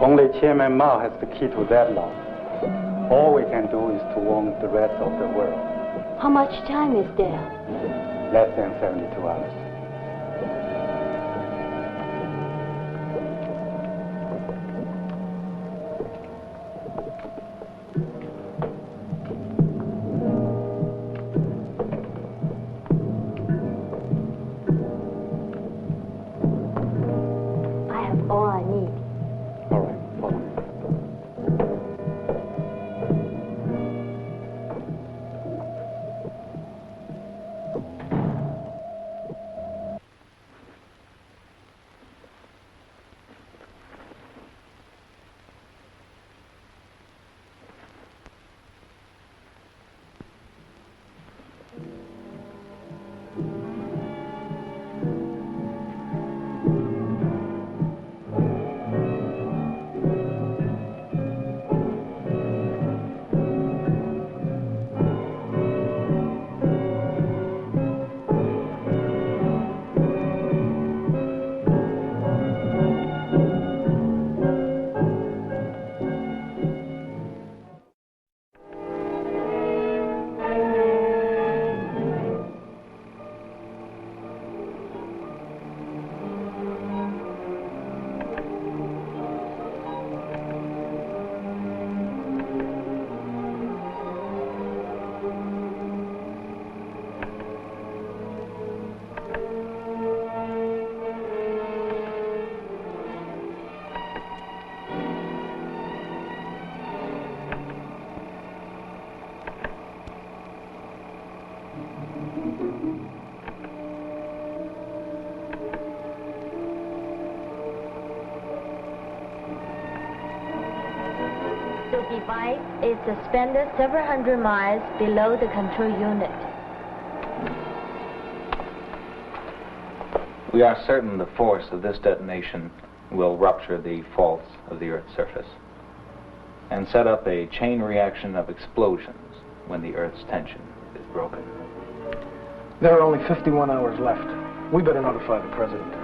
Only Chairman Mao has the key to that law. All we can do is to warn the rest of the world. How much time is there? Less than 72 hours. I have all I need. All right, follow me. The device is suspended several hundred miles below the control unit. We are certain the force of this detonation will rupture the faults of the Earth's surface and set up a chain reaction of explosions when the Earth's tension is broken. There are only 51 hours left. We better notify the president.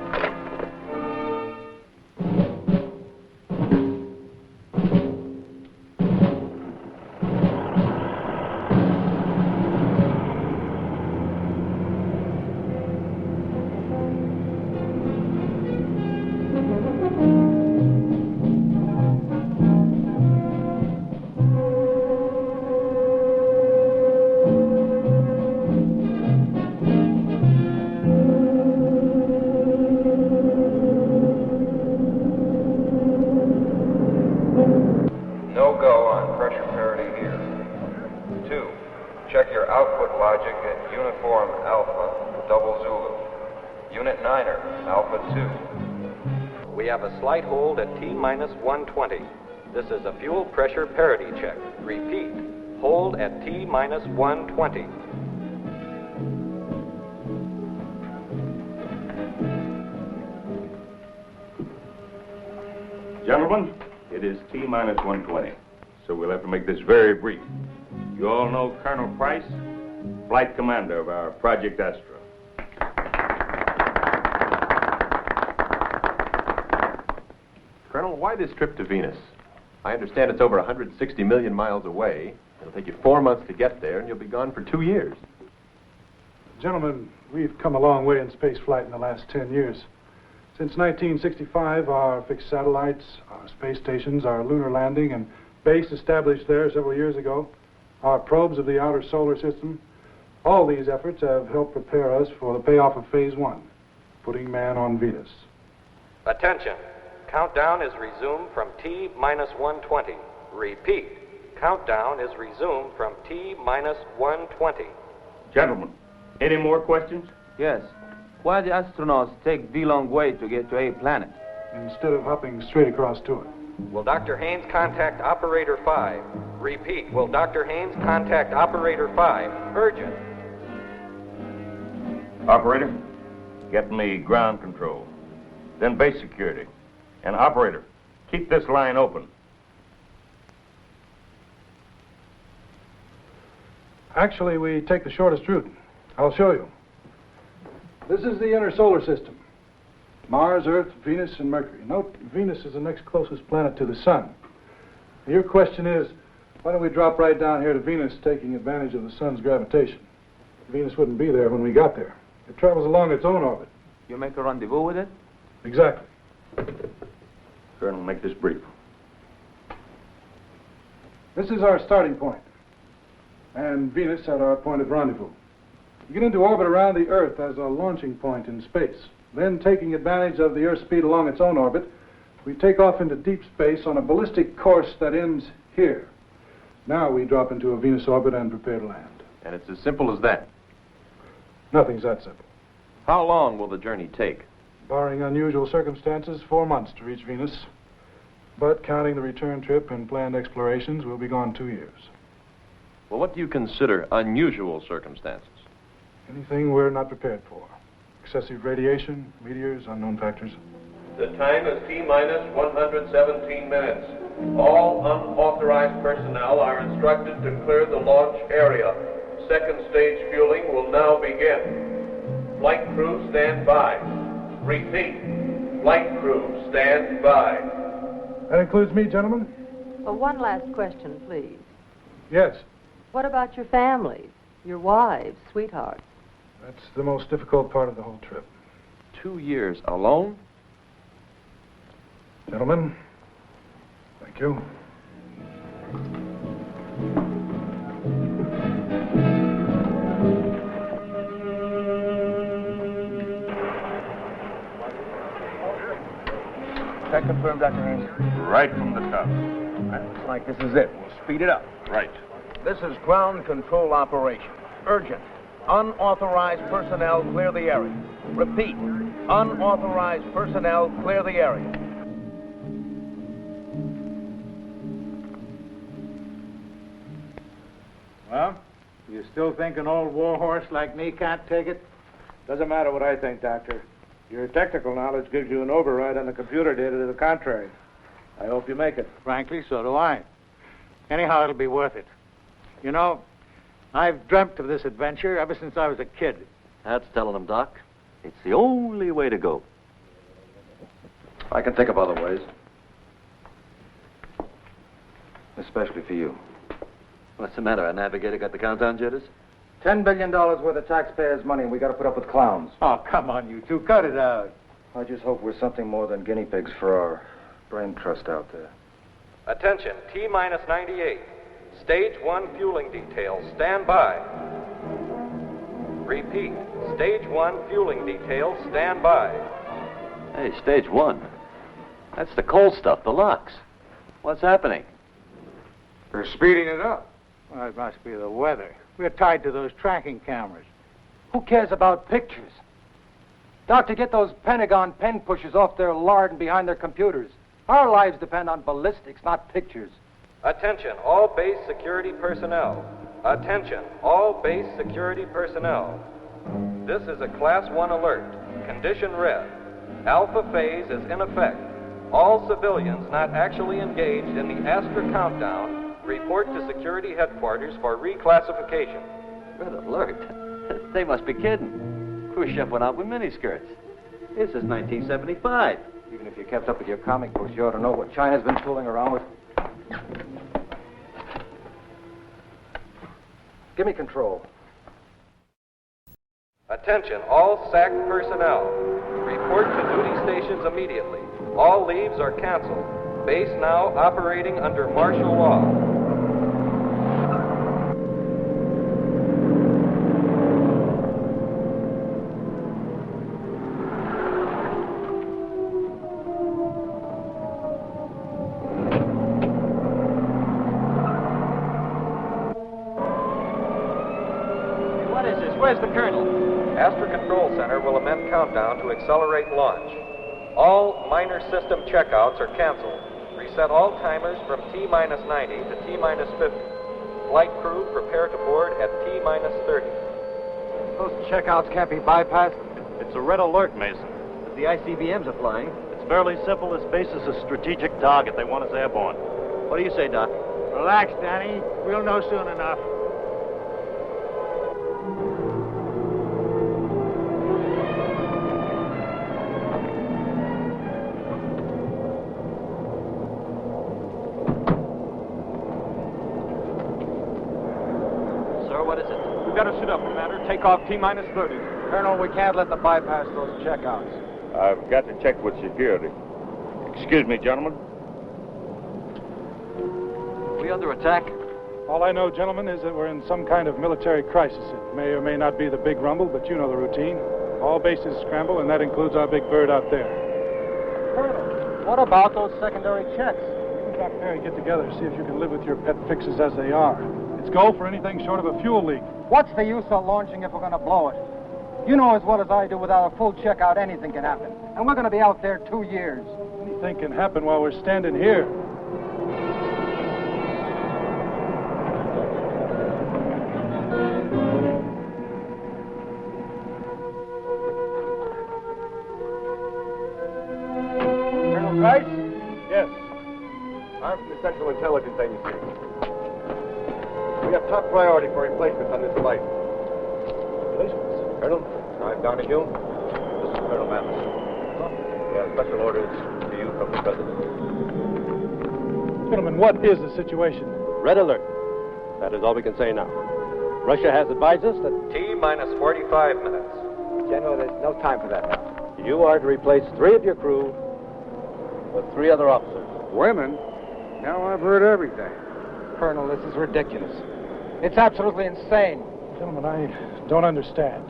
Slight hold at T-minus 120. This is a fuel pressure parity check. Repeat, hold at T-minus 120. Gentlemen, it is T-minus 120, so we'll have to make this very brief. You all know Colonel Price, flight commander of our Project Astra. Colonel, why this trip to Venus? I understand it's over 160 million miles away. It'll take you 4 months to get there, and you'll be gone for 2 years. Gentlemen, we've come a long way in space flight in the last 10 years. Since 1965, our fixed satellites, our space stations, our lunar landing and base established there several years ago, our probes of the outer solar system, all these efforts have helped prepare us for the payoff of Phase 1, putting man on Venus. Attention. Countdown is resumed from T-minus 120. Repeat, countdown is resumed from T-minus 120. Gentlemen, any more questions? Yes. Why the astronauts take the long way to get to a planet? Instead of hopping straight across to it. Will Dr. Haynes contact Operator 5? Repeat, will Dr. Haynes contact Operator 5? Urgent. Operator, get me ground control, then base security. And operator, keep this line open. Actually, we take the shortest route. I'll show you. This is the inner solar system. Mars, Earth, Venus, and Mercury. Note, Venus is the next closest planet to the sun. Your question is, why don't we drop right down here to Venus, taking advantage of the sun's gravitation? Venus wouldn't be there when we got there. It travels along its own orbit. You make a rendezvous with it? Exactly. Colonel, make this brief. This is our starting point, and Venus at our point of rendezvous. We get into orbit around the Earth as a launching point in space. Then, taking advantage of the Earth's speed along its own orbit, we take off into deep space on a ballistic course that ends here. Now we drop into a Venus orbit and prepare to land. And it's as simple as that. Nothing's that simple. How long will the journey take? Barring unusual circumstances, 4 months to reach Venus. But counting the return trip and planned explorations, we'll be gone 2 years. Well, what do you consider unusual circumstances? Anything we're not prepared for. Excessive radiation, meteors, unknown factors. The time is T-minus 117 minutes. All unauthorized personnel are instructed to clear the launch area. Second stage fueling will now begin. Flight crew, stand by. Repeat. Flight crew, stand by. That includes me, gentlemen? One last question, please. Yes. What about your families, your wives, sweethearts? That's the most difficult part of the whole trip. 2 years alone? Gentlemen, thank you. Check confirmed, Dr. Haynes. Right from the top. Looks like this is it. We'll speed it up. Right. This is ground control operation. Urgent. Unauthorized personnel clear the area. Repeat. Unauthorized personnel clear the area. Well, you still think an old warhorse like me can't take it? Doesn't matter what I think, Doctor. Your technical knowledge gives you an override on the computer data to the contrary. I hope you make it. Frankly, so do I. Anyhow, it'll be worth it. You know, I've dreamt of this adventure ever since I was a kid. That's telling them, Doc. It's the only way to go. I can think of other ways. Especially for you. What's the matter? Our navigator got the countdown jitters? $10 billion worth of taxpayers' money, and we got to put up with clowns. Oh, come on, you two. Cut it out. I just hope we're something more than guinea pigs for our brain trust out there. Attention, T-minus 98. Stage 1 fueling details, stand by. Repeat, Stage 1 fueling details, stand by. Hey, stage 1. That's the coal stuff, the locks. What's happening? They're speeding it up. Well, it must be the weather. We're tied to those tracking cameras. Who cares about pictures? Doctor, get those Pentagon pen pushers off their lard and behind their computers. Our lives depend on ballistics, not pictures. Attention, all base security personnel. Attention, all base security personnel. This is a Class 1 alert. Condition red. Alpha phase is in effect. All civilians not actually engaged in the Astra countdown report to security headquarters for reclassification. Red alert? They must be kidding. Khrushchev went out with miniskirts. This is 1975. Even if you kept up with your comic books, you ought to know what China's been fooling around with. Give me control. Attention, all SAC personnel. Report to duty stations immediately. All leaves are canceled. Base now operating under martial law. Where's the Colonel? Astra Control Center will amend countdown to accelerate launch. All minor system checkouts are canceled. Reset all timers from T-minus 90 to T-minus 50. Flight crew prepare to board at T-minus 30. Those checkouts can't be bypassed. It's a red alert, Mason. But the ICBMs are flying. It's fairly simple. This base is a strategic target. They want us airborne. What do you say, Doc? Relax, Danny. We'll know soon enough. Takeoff T-minus 30. Colonel, we can't let them bypass those checkouts. I've got to check with security. Excuse me, gentlemen. Are we under attack? All I know, gentlemen, is that we're in some kind of military crisis. It may or may not be the big rumble, but you know the routine. All bases scramble, and that includes our big bird out there. Colonel, what about those secondary checks? You and Dr. Mary get together and see if you can live with your pet fixes as they are. It's go for anything short of a fuel leak. What's the use of launching if we're going to blow it? You know as well as I do, without a full checkout, anything can happen. And we're going to be out there 2 years. Anything can happen while we're standing here. Colonel Price? Yes. I'm from the Central Intelligence Agency. We have top priority for replacements on this flight. Replacements? Colonel, I'm Donahue. This is Colonel Mathis. We have special orders to you from the President. Gentlemen, what is the situation? Red alert. That is all we can say now. Russia has advised us that... T-minus 45 minutes. General, there's no time for that now. You are to replace 3 of your crew with 3 other officers. Women? Now I've heard everything. Colonel, this is ridiculous. It's absolutely insane. Gentlemen, I don't understand.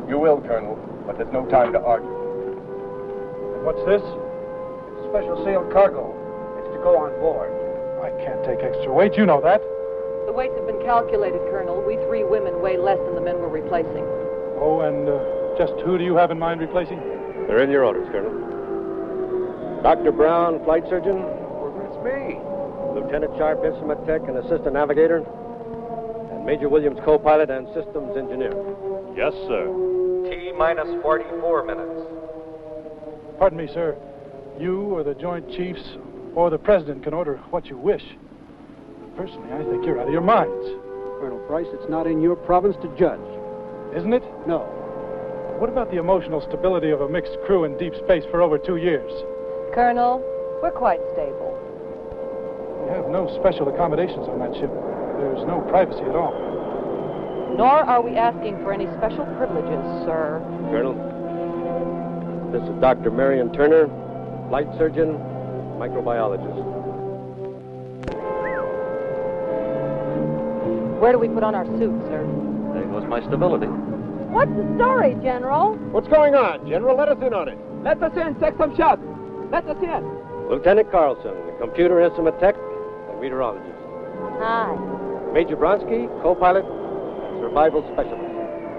You will, Colonel, but there's no time to argue. What's this? It's special sealed cargo. It's to go on board. I can't take extra weight. You know that. The weights have been calculated, Colonel. We 3 women weigh less than the men we're replacing. Oh, and just who do you have in mind replacing? They're in your orders, Colonel. Dr. Brown, flight surgeon. It's me. Lieutenant Sharp, instrument tech and assistant navigator. And Major Williams, co-pilot and systems engineer. Yes, sir. T-minus 44 minutes. Pardon me, sir. You or the Joint Chiefs or the President can order what you wish. Personally, I think you're out of your minds. Colonel Price, it's not in your province to judge. Isn't it? No. What about the emotional stability of a mixed crew in deep space for over 2 years? Colonel, we're quite stable. We have no special accommodations on that ship. There's no privacy at all. Nor are we asking for any special privileges, sir. Colonel, this is Dr. Marion Turner, flight surgeon, microbiologist. Where do we put on our suits, sir? There goes my stability. What's the story, General? What's going on, General? Let us in on it. Let us in. Take some shots. Let us in. Lieutenant Carlson, computer instrument tech and meteorologist. Hi. Major Bronsky, co-pilot and survival specialist.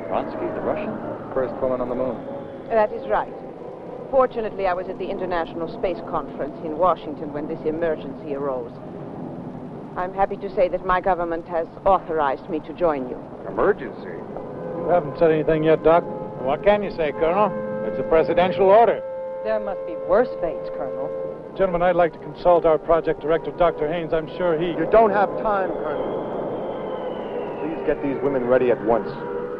Bronsky, the Russian? First woman on the moon. That is right. Fortunately, I was at the International Space Conference in Washington when this emergency arose. I'm happy to say that my government has authorized me to join you. Emergency? You haven't said anything yet, Doc. What can you say, Colonel? It's a presidential order. There must be worse fates, Colonel. Gentlemen, I'd like to consult our project director, Dr. Haynes. I'm sure he... You don't have time, Colonel. Please get these women ready at once.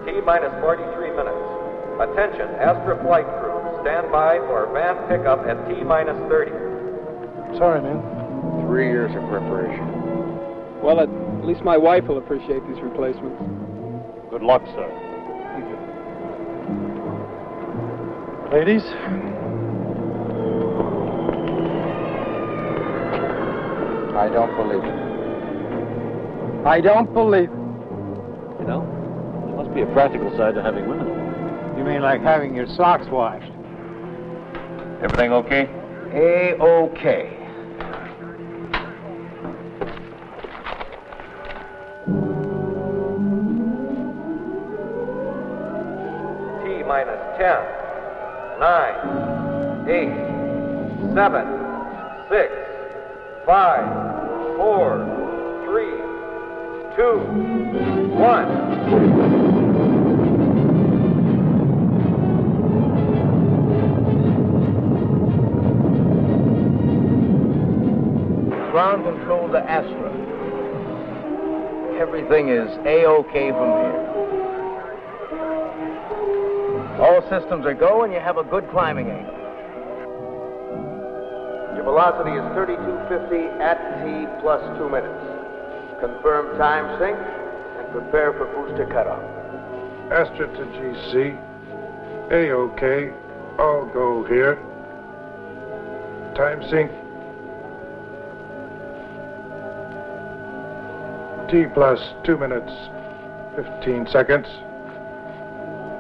T-minus 43 minutes. Attention, Astra flight crew. Stand by for van pickup at T-minus 30. Sorry, man. 3 years of preparation. Well, at least my wife will appreciate these replacements. Good luck, sir. Thank you. Ladies? I don't believe it. I don't believe it. You know, there must be a practical side to having women. You mean like having your socks washed? Everything okay? A-okay. T-minus 10, 9, 8, 7, 6, 5, 4, 3, 2, 1. Ground control to Astra. Everything is A-OK from here. All systems are go and you have a good climbing angle. Your velocity is 3250 at T plus 2 minutes. Confirm time sync and prepare for booster cutoff. Astra to GC. A-OK. All go here. Time sync. T plus 2 minutes, 15 seconds.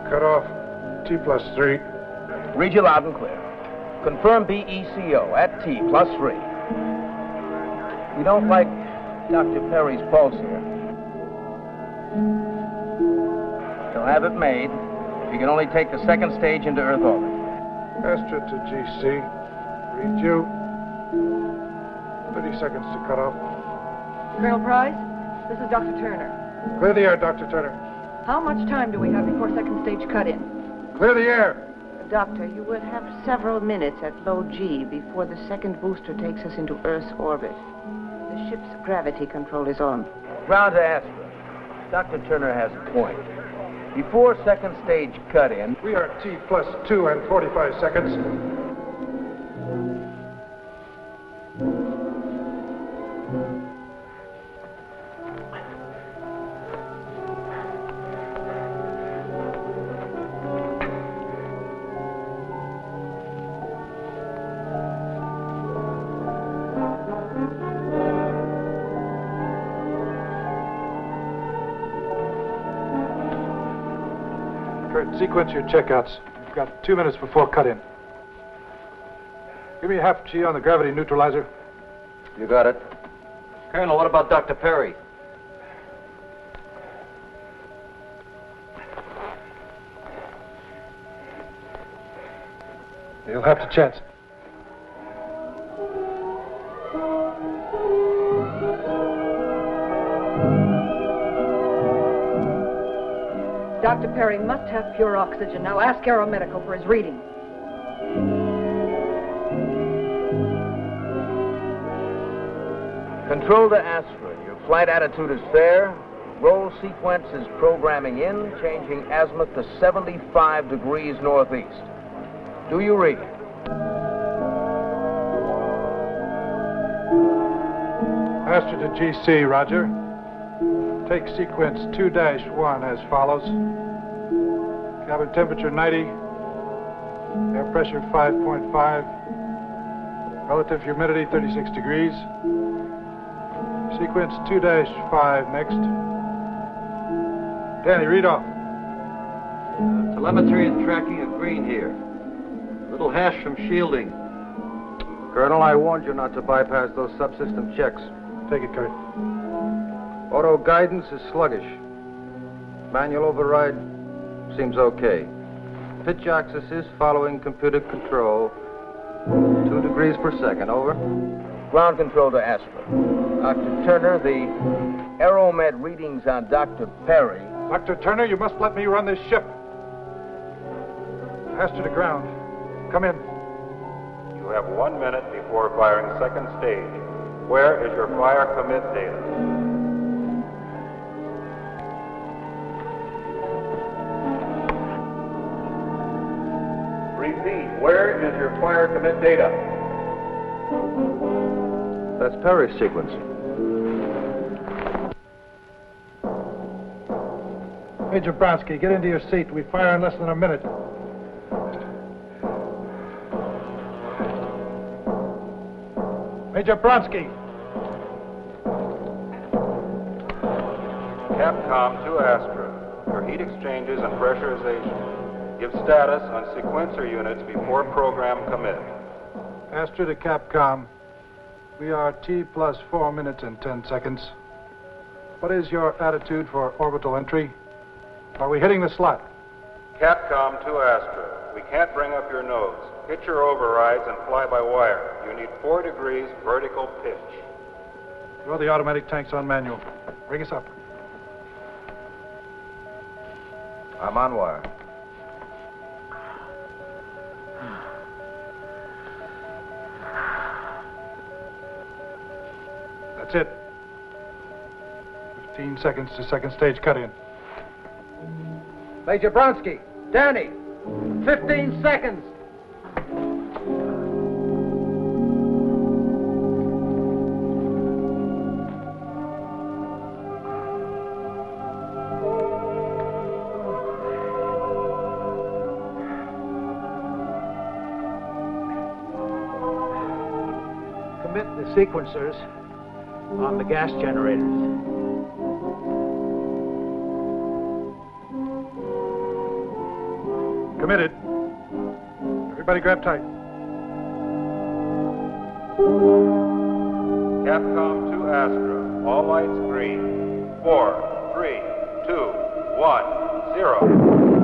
Cut off. T plus 3. Read you loud and clear. Confirm BECO at T plus 3. We don't like Dr. Perry's pulse here. He'll have it made if you can only take the second stage into Earth orbit. Astra to GC. Read you. 30 seconds to cut off. Colonel Price, this is Dr. Turner. Clear the air, Dr. Turner. How much time do we have before second stage cut-in? Clear the air. Doctor, you will have several minutes at low G before the second booster takes us into Earth's orbit. The ship's gravity control is on. Ground to Astra. Dr. Turner has a point. Before second stage cut-in... We are T plus 2 and 45 seconds. Sequence your checkouts. You've got 2 minutes before cut-in. Give me a half G on the gravity neutralizer. You got it. Colonel, what about Dr. Perry? You'll have to chance it. Dr. Perry must have pure oxygen. Now ask Aeromedical for his reading. Control to Astra. Your flight attitude is fair. Roll sequence is programming in, changing azimuth to 75 degrees northeast. Do you read? Astra to GC, roger. Take sequence 2-1 as follows. Cabin temperature 90. Air pressure 5.5. Relative humidity 36 degrees. Sequence 2-5 next. Danny, read off. Telemetry and tracking of green here. Little hash from shielding. Colonel, I warned you not to bypass those subsystem checks. Take it, Kurt. Auto guidance is sluggish. Manual override seems okay. Pitch axis is following computer control. 2 degrees per second, over. Ground control to Astra. Dr. Turner, the Aeromed readings on Dr. Perry. Dr. Turner, you must let me run this ship. Astra to ground. Come in. You have 1 minute before firing second stage. Where is your fire commit data? Repeat, where is your fire commit data? That's Perry's sequence. Major Bronsky, get into your seat. We fire in less than a minute. Major Bronsky. Capcom to Astra. Your heat exchanges and pressurization. Give status on sequencer units before program commit. Astra to Capcom. We are T plus 4 minutes and 10 seconds. What is your attitude for orbital entry? Are we hitting the slot? Capcom to Astra. We can't bring up your nose. Hit your overrides and fly by wire. You need 4 degrees vertical pitch. Throw the automatic tanks on manual. Bring us up. I'm on wire. That's it. 15 seconds to second stage cut-in. Major Bronsky, Danny, 15 seconds. fit the sequencers on the gas generators. Committed. Everybody grab tight. Capcom to Astra. All lights green. 4, 3, 2, 1, 0.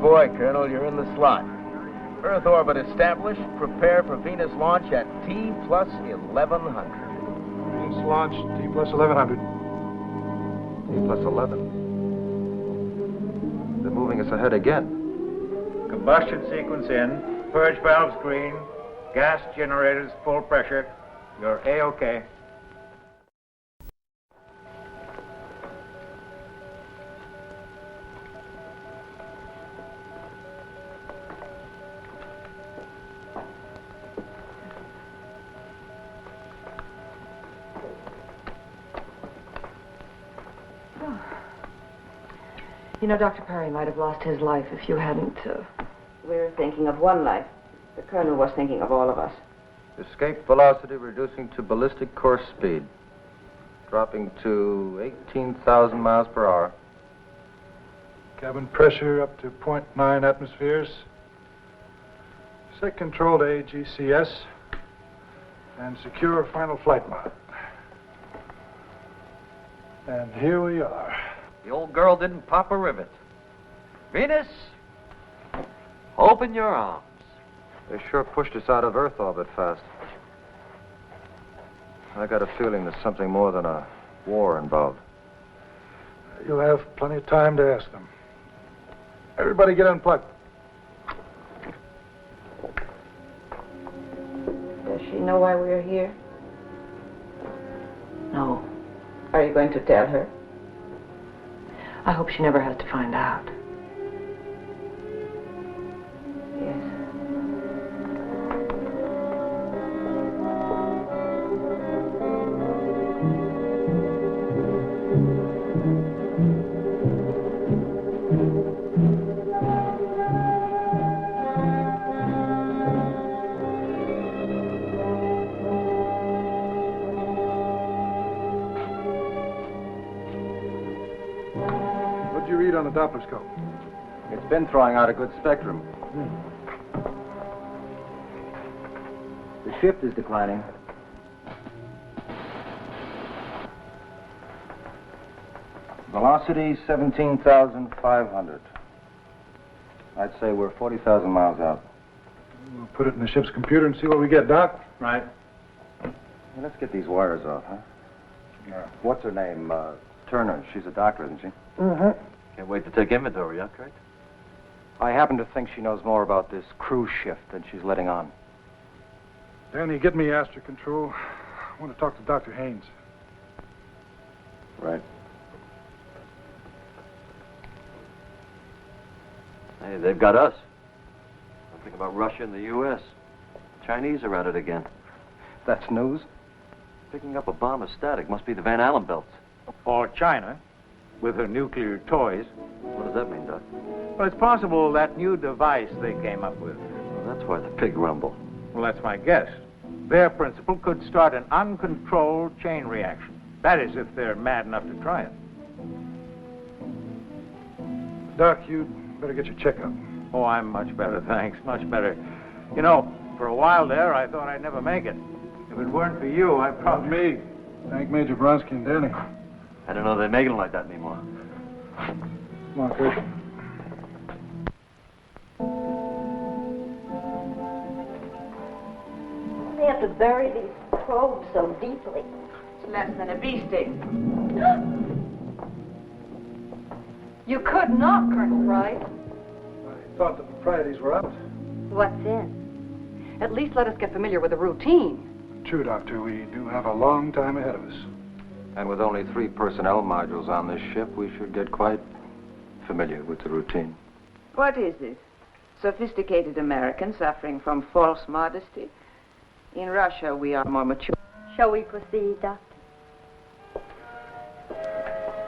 Boy, Colonel, you're in the slot. Earth orbit established. Prepare for Venus launch at T plus 1100. Venus launch, T plus 1100. T plus 11. They're moving us ahead again. Combustion sequence in. Purge valves green. Gas generators full pressure. You're A-OK. You know, Dr. Perry might have lost his life if you hadn't... We're thinking of one life. The Colonel was thinking of all of us. Escape velocity reducing to ballistic course speed. Dropping to 18,000 miles per hour. Cabin pressure up to 0.9 atmospheres. Set control to AGCS. And secure final flight mode. And here we are. The old girl didn't pop a rivet. Venus, open your arms. They sure pushed us out of Earth orbit fast. I got a feeling there's something more than a war involved. You'll have plenty of time to ask them. Everybody get unplugged. Does she know why we're here? No. Are you going to tell her? I hope she never has to find out. Yes. On the Doppler scope. It's been throwing out a good spectrum. The shift is declining. Velocity 17,500. I'd say we're 40,000 miles out. We'll put it in the ship's computer and see what we get, Doc. Right. Well, let's get these wires off, huh? Yeah. What's her name? Turner. She's a doctor, isn't she? Mm-hmm. Can't wait to take inventory, huh, Kurt? I happen to think she knows more about this crew shift than she's letting on. Danny, get me Astra control. I want to talk to Dr. Haynes. Right. Hey, they've got us. Something about Russia and the U.S. Chinese are at it again. That's news? Picking up a bomb is static. Must be the Van Allen belts. Or China, with her nuclear toys. What does that mean, Doc? Well, it's possible that new device they came up with. Well, that's why the pig rumble. Well, that's my guess. Their principle could start an uncontrolled chain reaction. That is, if they're mad enough to try it. Doc, you better get your checkup. Oh, I'm much better, thanks. Much better. You know, for a while there, I thought I'd never make it. If it weren't for you, I'd probably... Me. Thank Major Bronsky and Danny. I don't know they make them like that anymore. Come on, Kurt. They have to bury these probes so deeply. It's less than a bee sting. You could not, Colonel Wright. thought the proprieties were out. What's in? At least let us get familiar with the routine. True, Doctor. We do have a long time ahead of us. And with only 3 personnel modules on this ship, we should get quite familiar with the routine. What is this? Sophisticated Americans suffering from false modesty? In Russia, we are more mature. Shall we proceed, Doctor?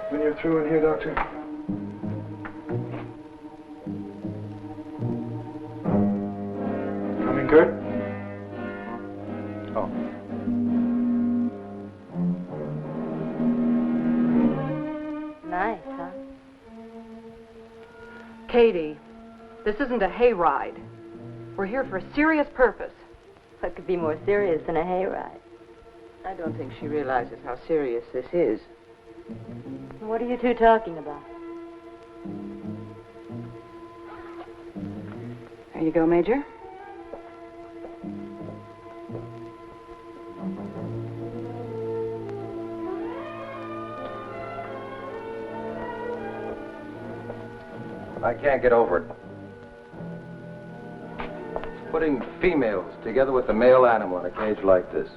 When you're through in here, Doctor. Coming, Kurt? Oh. Nice, huh? Katie, this isn't a hayride. We're here for a serious purpose. What could be more serious than a hayride? I don't think she realizes how serious this is. What are you two talking about? There you go, Major. I can't get over it. Putting females together with a male animal in a cage like this.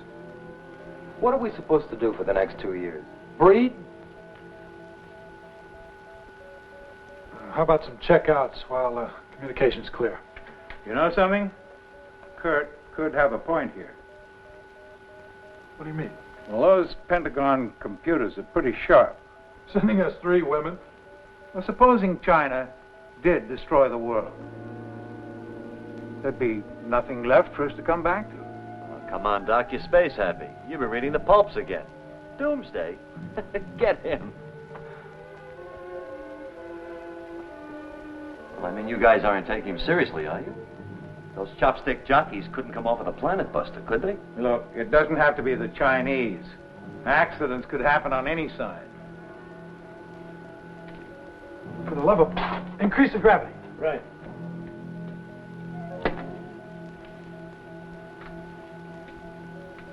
What are we supposed to do for the next 2 years? Breed? How about some checkouts while communication's clear? You know something? Kurt could have a point here. What do you mean? Well, those Pentagon computers are pretty sharp. Sending us 3 women? Well, supposing China did destroy the world, there'd be nothing left for us to come back to. Oh, come on, Doc, you're space happy. You've been reading the pulps again. Doomsday? Get him. Well, I mean, you guys aren't taking him seriously, are you? Those chopstick jockeys couldn't come off with a planet buster, could they? Look, it doesn't have to be the Chinese. Accidents could happen on any side. For the love of... Increase the gravity. Right.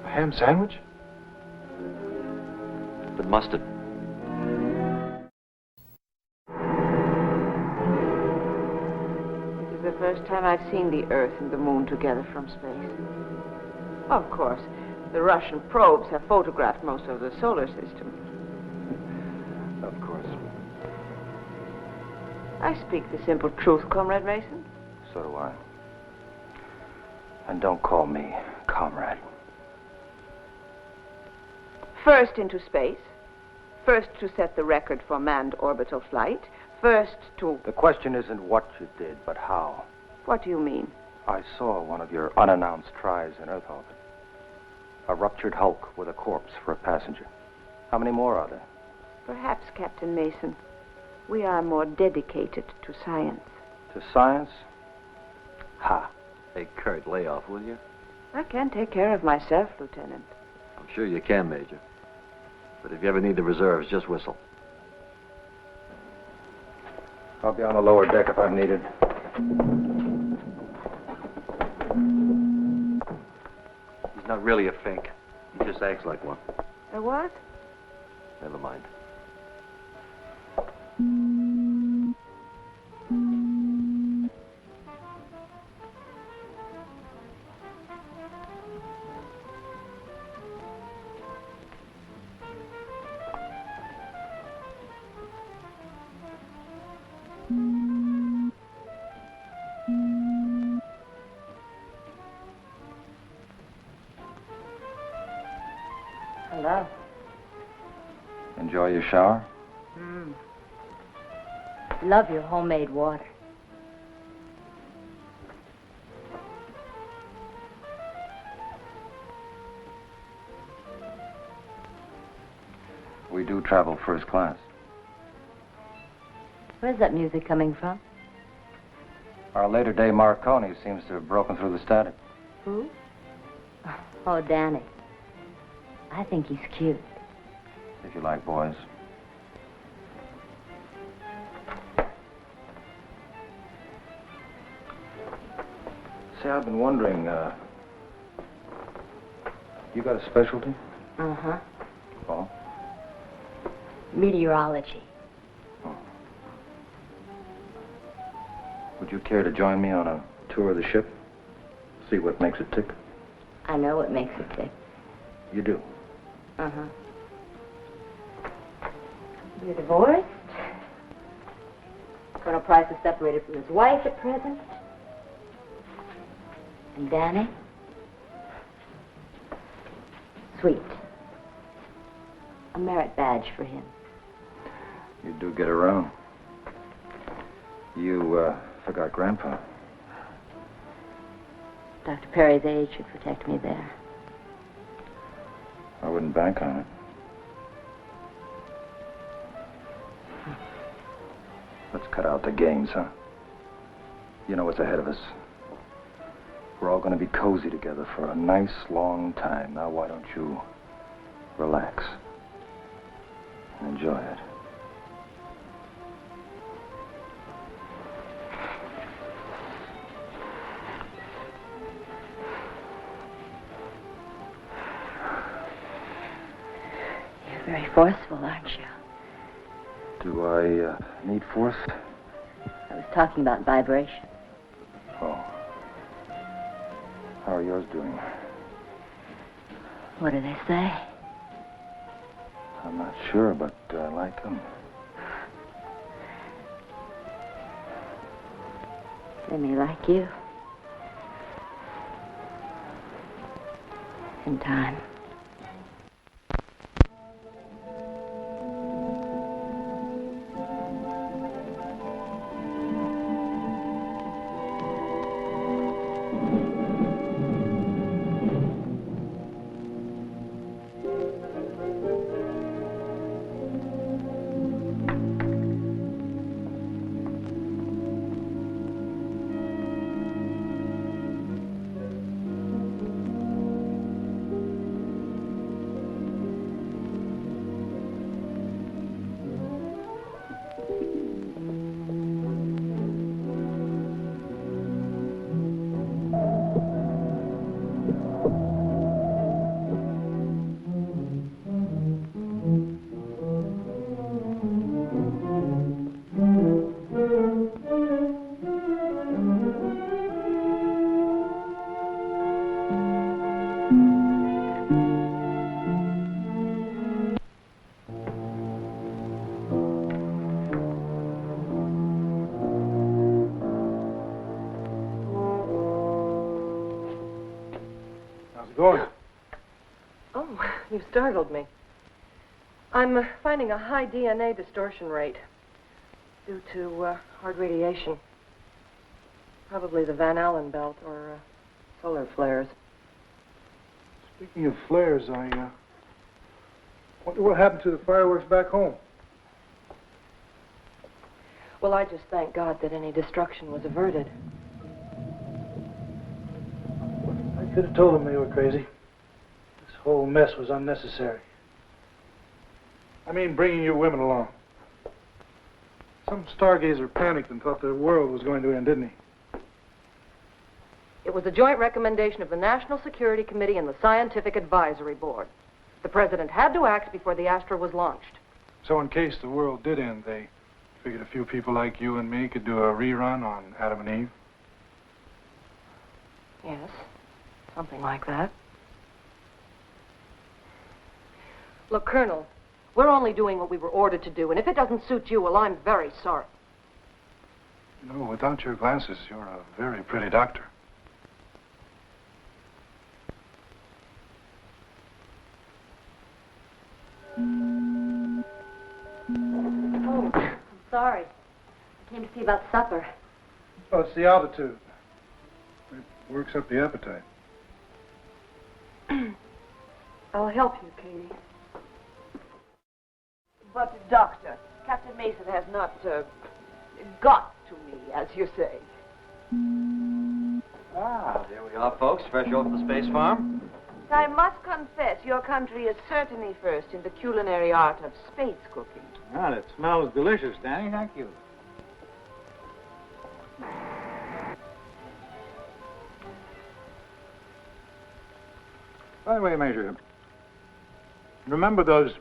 A ham sandwich? With mustard. This is the first time I've seen the Earth and the Moon together from space. Of course, the Russian probes have photographed most of the solar system. Of course. I speak the simple truth, Comrade Mason. So do I. And don't call me comrade. First into space. First to set the record for manned orbital flight. First to... The question isn't what you did, but how. What do you mean? I saw one of your unannounced tries in Earth orbit. A ruptured hulk with a corpse for a passenger. How many more are there? Perhaps, Captain Mason, we are more dedicated to science. To science? Ha. Hey, Kurt, lay off, will you? I can take care of myself, Lieutenant. I'm sure you can, Major. But if you ever need the reserves, just whistle. I'll be on the lower deck if I'm needed. He's not really a fink. He just acts like one. A what? Never mind. Hello. Enjoy your shower? Love your homemade water. We do travel first class. Where's that music coming from? Our later day Marconi seems to have broken through the static. Who? Oh, Danny. I think he's cute. If you like boys. Say, I've been wondering, you got a specialty? Uh-huh. Oh? Meteorology. Would you care to join me on a tour of the ship? See what makes it tick? I know what makes it tick. You do? Uh-huh. You're divorced. Colonel Price is separated from his wife at present. And Danny? Sweet. A merit badge for him. You do get around. You, forgot Grandpa. Dr. Perry's age should protect me there. I wouldn't bank on it. Let's cut out the games, huh? You know what's ahead of us. We're all going to be cozy together for a nice long time. Now, why don't you relax and enjoy it? You're very forceful, aren't you? Do I need force? I was talking about vibration. Oh. How are yours doing? What do they say? I'm not sure, but I like them. They may like you. In time. Going? Oh, you startled me. I'm finding a high DNA distortion rate due to hard radiation. Probably the Van Allen belt or solar flares. Speaking of flares, I wonder what happened to the fireworks back home. Well, I just thank God that any destruction was averted. I could have told them they were crazy. This whole mess was unnecessary. I mean, bringing you women along. Some stargazer panicked and thought the world was going to end, didn't he? It was a joint recommendation of the National Security Committee and the Scientific Advisory Board. The president had to act before the Astra was launched. So in case the world did end, they figured a few people like you and me could do a rerun on Adam and Eve? Yes, something like that. Look, Colonel, we're only doing what we were ordered to do, and if it doesn't suit you, well, I'm very sorry. You know, without your glasses, you're a very pretty doctor. Oh, I'm sorry. I came to see about supper. Oh, it's the altitude. It works up the appetite. I'll help you, Katie. But, Doctor, Captain Mason has not got to me, as you say. Ah, there we are, folks, fresh off the space farm. I must confess, your country is certainly first in the culinary art of space cooking. Well, it smells delicious, Danny. Thank you. By the way, Major, remember those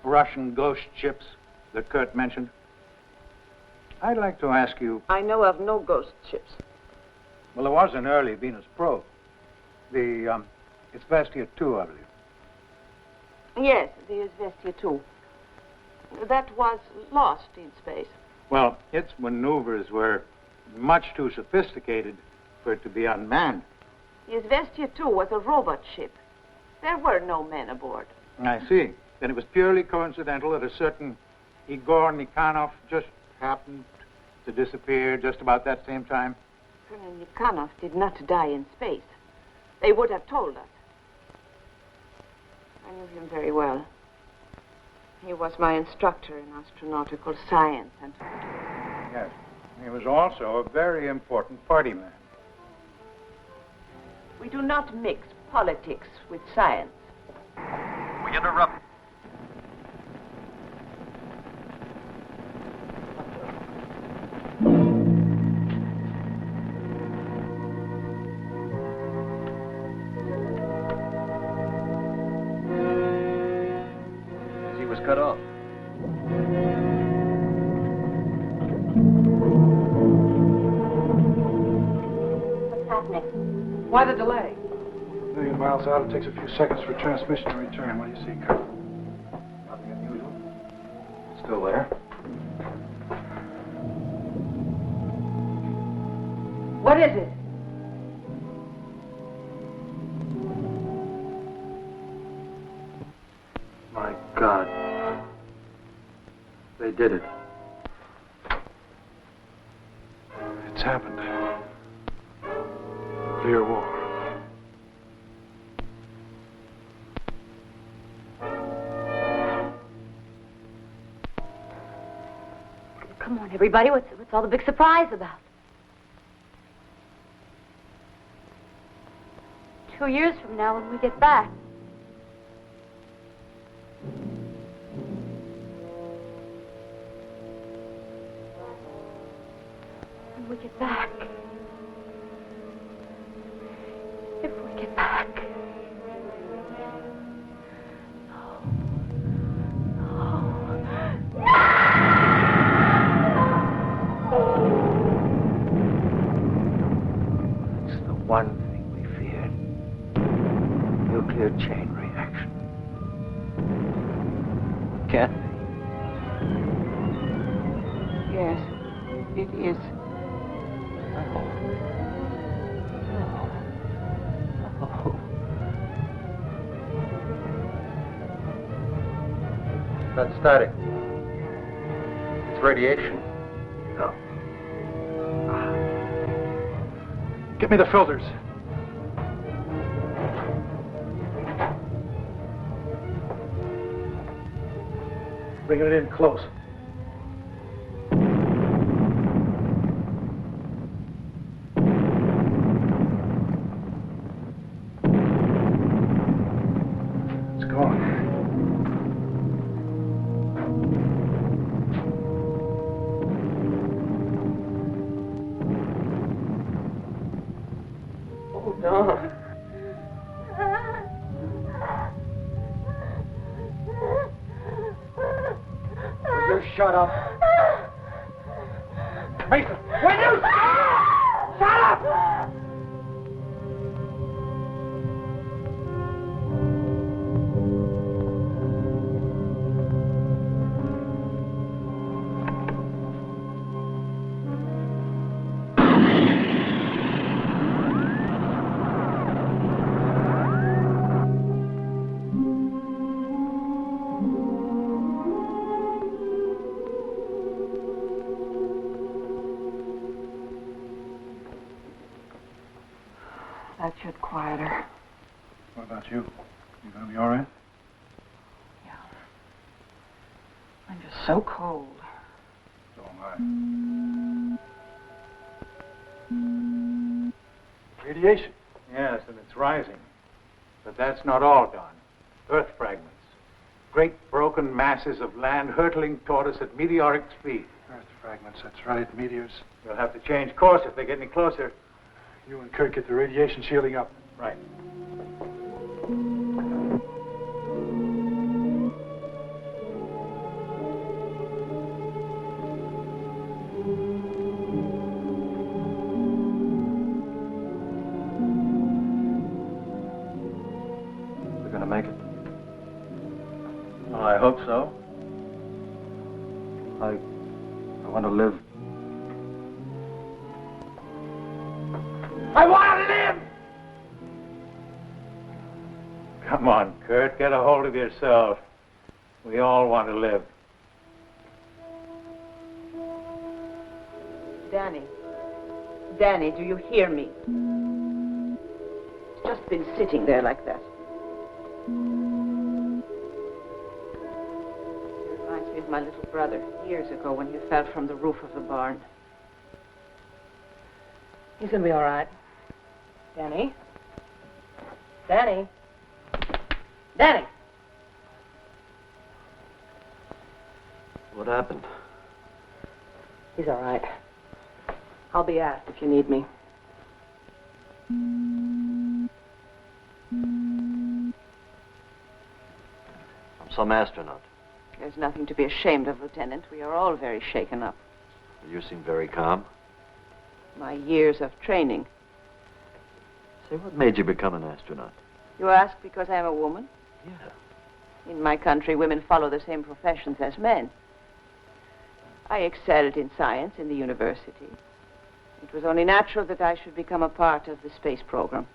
Russian ghost ships that Kurt mentioned? I'd like to ask you... I know of no ghost ships. Well, there was an early Venus probe. It's Vestia 2, I believe. Yes, the Izvestia 2. That was lost in space. Well, its maneuvers were much too sophisticated for it to be unmanned. The Izvestia 2 was a robot ship. There were no men aboard. I see. Then it was purely coincidental that a certain Igor Nikhanov just happened to disappear just about that same time? Colonel Nikhanov did not die in space. They would have told us. I knew him very well. He was my instructor in astronautical science and... Yes. He was also a very important party man. We do not mix politics with science. We interrupt. He was cut off. What's happening? Why the delay? A million miles out, it takes a few seconds for transmission to return. What do you see, Colonel? Nothing unusual. Still there. What is it? My God. They did it. It's happened. Nuclear war. Come on, everybody. What's all the big surprise about? 2 years from now when we get back. When we get back. If we get back. It's the one thing we feared. Nuclear chain reaction. Kathy. Yes, it is. That's static. It's radiation. No. Get me the filters. Bringing it in close. It's gone. Hold on. You shut up. Mason, will you shut up? That should quieter. What about you? You gonna be all right? Yeah. I'm just so cold. So am I. Radiation. Yes, and it's rising. But that's not all, Don. Earth fragments. Great broken masses of land hurtling toward us at meteoric speed. Earth fragments, that's right. Meteors. We'll have to change course if they get any closer. You and Kurt get the radiation shielding up. Right. hope so. I want to live. I want to live! Come on, Kurt, get a hold of yourself. We all want to live. Danny. Danny, do you hear me? It's just been sitting there like that. It reminds me of my little brother, years ago when he fell from the roof of the barn. He's gonna be all right. Danny? Danny? Danny! What happened? He's all right. I'll be asked if you need me. I'm some astronaut. There's nothing to be ashamed of, Lieutenant. We are all very shaken up. You seem very calm. My years of training. Say, what made you become an astronaut? You ask because I am a woman? Yeah. In my country, women follow the same professions as men. I excelled in science in the university. It was only natural that I should become a part of the space program.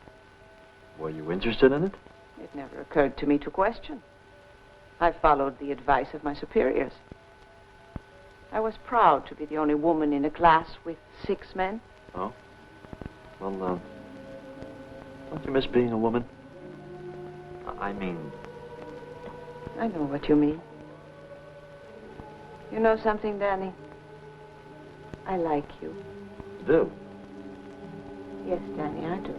Were you interested in it? It never occurred to me to question. I followed the advice of my superiors. I was proud to be the only woman in a class with 6 men. Oh? Well, don't you miss being a woman? I mean... I know what you mean. You know something, Danny? I like you. Do? Yes, Danny, I do.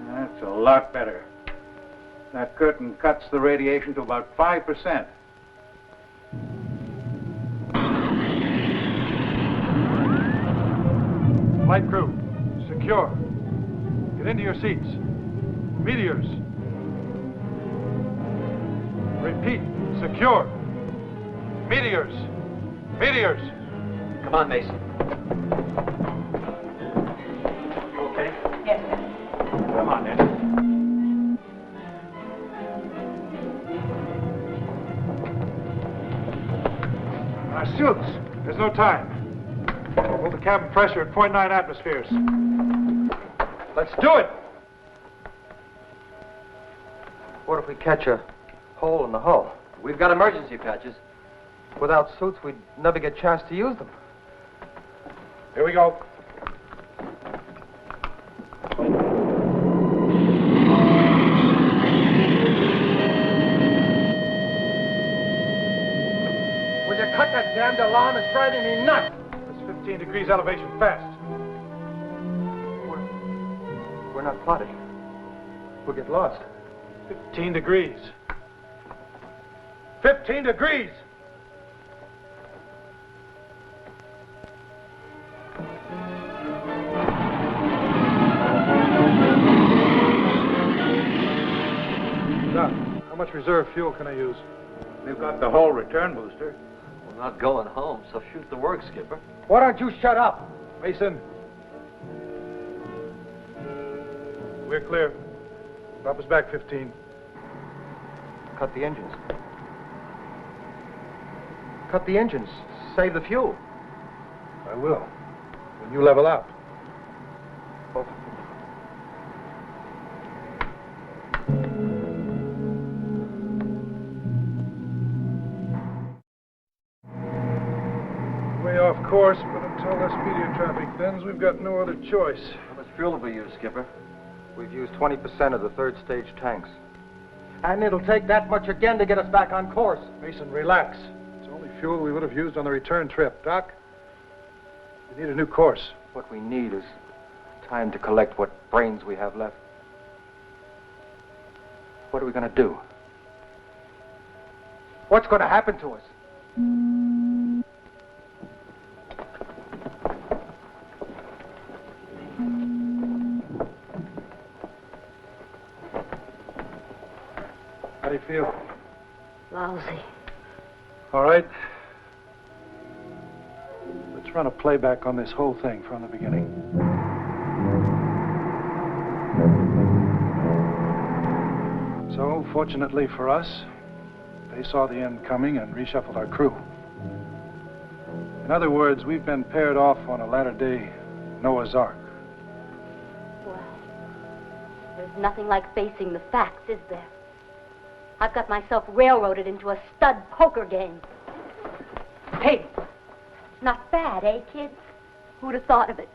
That's a lot better. That curtain cuts the radiation to about 5%. Flight crew, secure. Get into your seats. Meteors. Repeat, secure. Meteors. Meteors. Come on, Mason. You okay? Yes, sir. Come on, then. Our suits. There's no time. Hold the cabin pressure at 0.9 atmospheres. Let's do it! What if we catch a hole in the hull? We've got emergency patches. Without suits, we'd never get a chance to use them. Here we go. Will you cut that damned alarm? It's driving me nuts. It's 15 degrees elevation fast. We're not plotted. We'll get lost. 15 degrees. 15 degrees! Doc, how much reserve fuel can I use? We've got the whole return booster. We're not going home, so shoot the work, Skipper. Why don't you shut up? Mason. We're clear. Drop us back 15. Cut the engines. Cut the engines. Save the fuel. I will. When you level out. Oh. Way off course, but until this meteor traffic thins, we've got no other choice. How much fuel have we used, Skipper? We've used 20% of the third stage tanks. And it'll take that much again to get us back on course. Mason, relax. It's only fuel we would have used on the return trip. Doc, we need a new course. What we need is time to collect what brains we have left. What are we going to do? What's going to happen to us? How do you feel? Lousy. All right. Let's run a playback on this whole thing from the beginning. So, fortunately for us, they saw the end coming and reshuffled our crew. In other words, we've been paired off on a latter-day Noah's Ark. Well, there's nothing like facing the facts, is there? I've got myself railroaded into a stud poker game. Hey, not bad, eh, kids? Who'd have thought of it?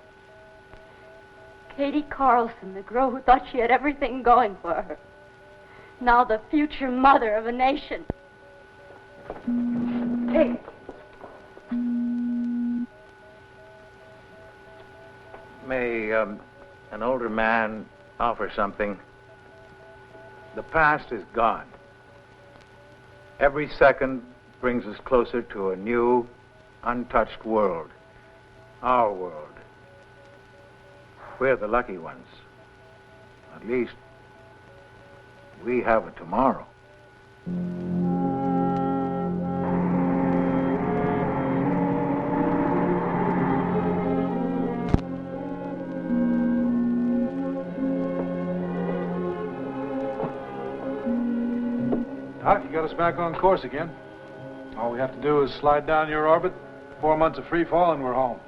Katie Carlson, the girl who thought she had everything going for her. Now the future mother of a nation. Hey. May an older man offer something? The past is gone. Every second brings us closer to a new, untouched world. Our world. We're the lucky ones. At least, we have a tomorrow. Doc, you got us back on course again. All we have to do is slide down your orbit, 4 months of free fall, and we're home.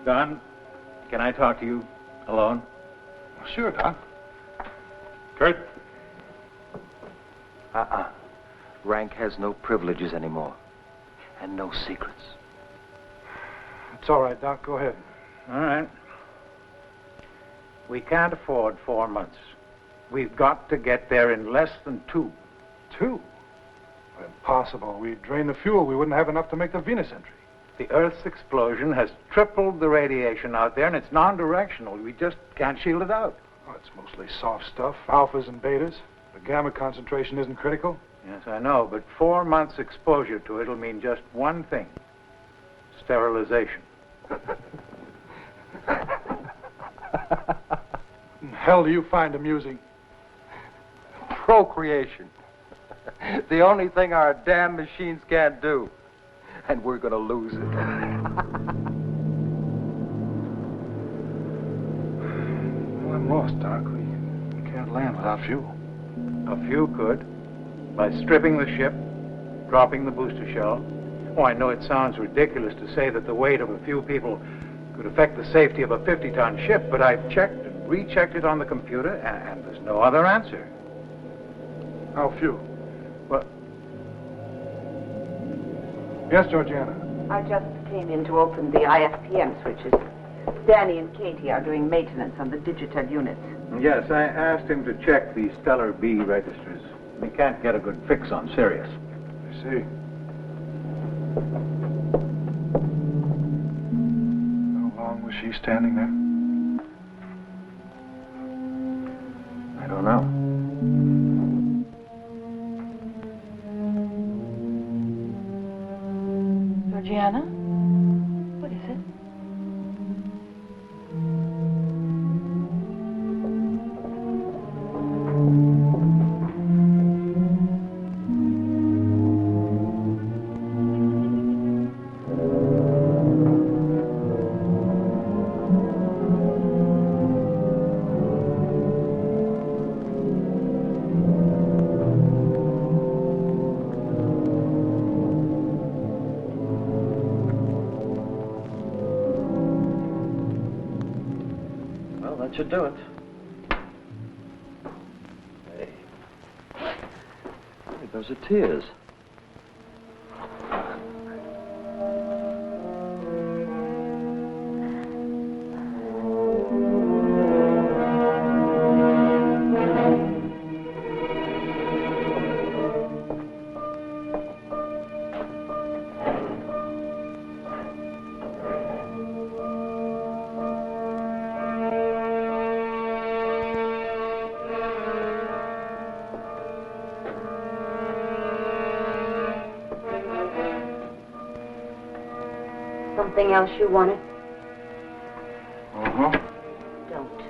Don, can I talk to you alone? Sure, Doc. Kurt? Rank has no privileges anymore. And no secrets. It's all right, Doc. Go ahead. All right. We can't afford 4 months. We've got to get there in less than 2. 2? Impossible. We'd drain the fuel. We wouldn't have enough to make the Venus entry. The Earth's explosion has tripled the radiation out there, and it's non-directional. We just can't shield it out. Oh, it's mostly soft stuff, alphas and betas. The gamma concentration isn't critical. Yes, I know, but 4 months exposure to it'll mean just one thing. Sterilization. The hell do you find amusing? Procreation. The only thing our damn machines can't do. And we're going to lose it. Well, I'm lost, Doc. We can't land without fuel. A few could. By stripping the ship, dropping the booster shell. Oh, I know it sounds ridiculous to say that the weight of a few people could affect the safety of a 50-ton ship, but I've checked and rechecked it on the computer, and there's no other answer. How few? Well... Yes, Georgiana? I just came in to open the IFPM switches. Danny and Katie are doing maintenance on the digital units. Yes, I asked him to check the Stellar B registers. We can't get a good fix on Sirius. I see. How long was she standing there? I don't know. Georgiana? What is it? That should do it. Hey. Hey, those are tears. Something else you wanted? Uh-huh. Don't.